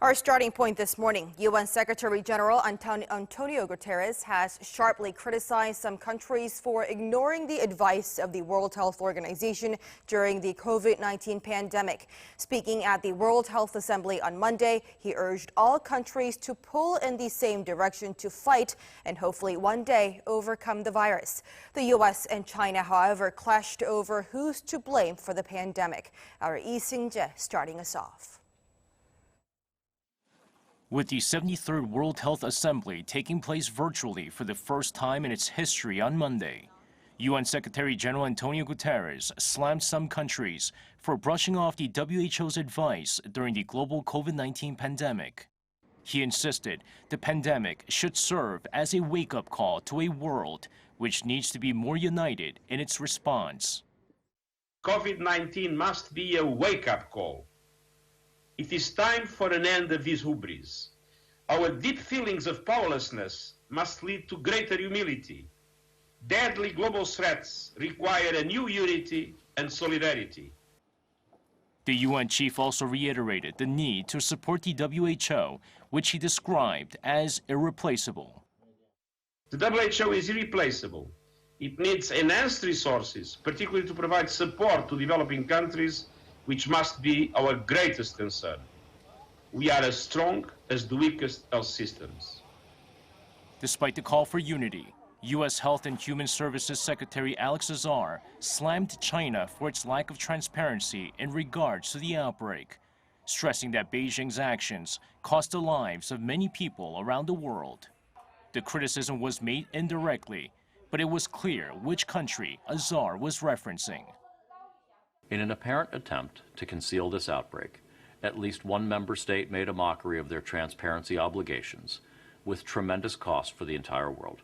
Our starting point this morning, UN Secretary General Antonio Guterres has sharply criticized some countries for ignoring the advice of the World Health Organization during the COVID-19 pandemic. Speaking at the World Health Assembly on Monday, he urged all countries to pull in the same direction to fight and hopefully one day overcome the virus. The U.S. and China, however, clashed over who's to blame for the pandemic. Our Seung-jae starting us off. With the 73rd World Health Assembly taking place virtually for the first time in its history on Monday, UN Secretary General Antonio Guterres slammed some countries for brushing off the WHO's advice during the global COVID-19 pandemic. He insisted the pandemic should serve as a wake-up call to a world which needs to be more united in its response. COVID-19 must be a wake-up call. It is time for an end of this hubris. Our deep feelings of powerlessness must lead to greater humility. Deadly global threats require a new unity and solidarity. The UN chief also reiterated the need to support the WHO, which he described as irreplaceable. The WHO is irreplaceable. It needs enhanced resources, particularly to provide support to developing countries, which must be our greatest concern. We are as strong as the weakest health systems. Despite the call for unity, U.S. Health and Human Services Secretary Alex Azar slammed China for its lack of transparency in regards to the outbreak, stressing that Beijing's actions cost the lives of many people around the world. The criticism was made indirectly, but it was clear which country Azar was referencing. In an apparent attempt to conceal this outbreak, at least one member state made a mockery of their transparency obligations, with tremendous cost for the entire world.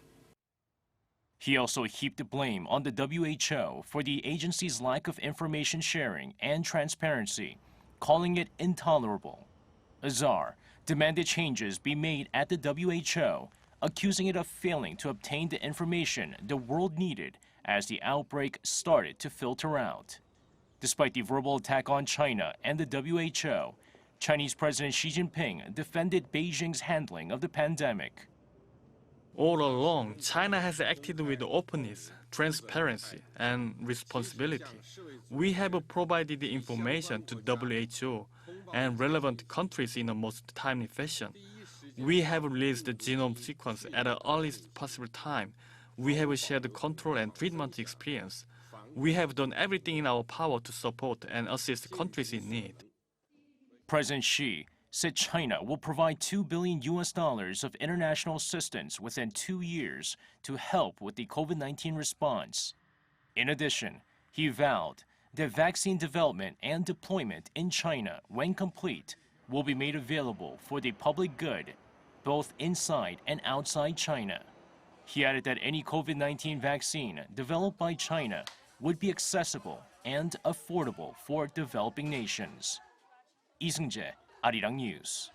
He also heaped the blame on the WHO for the agency's lack of information sharing and transparency, calling it intolerable. Azar demanded changes be made at the WHO, accusing it of failing to obtain the information the world needed as the outbreak started to filter out. Despite the verbal attack on China and the WHO, Chinese President Xi Jinping defended Beijing's handling of the pandemic. All along, China has acted with openness, transparency, and responsibility. We have provided the information to WHO and relevant countries in the most timely fashion. We have released the genome sequence at the earliest possible time. We have shared control and treatment experience. We have done everything in our power to support and assist countries in need. President Xi said China will provide $2 billion of international assistance within 2 years to help with the COVID-19 response. In addition, he vowed that vaccine development and deployment in China, when complete, will be made available for the public good, both inside and outside China. He added that any COVID-19 vaccine developed by China would be accessible and affordable for developing nations. Seung-jae, Arirang News.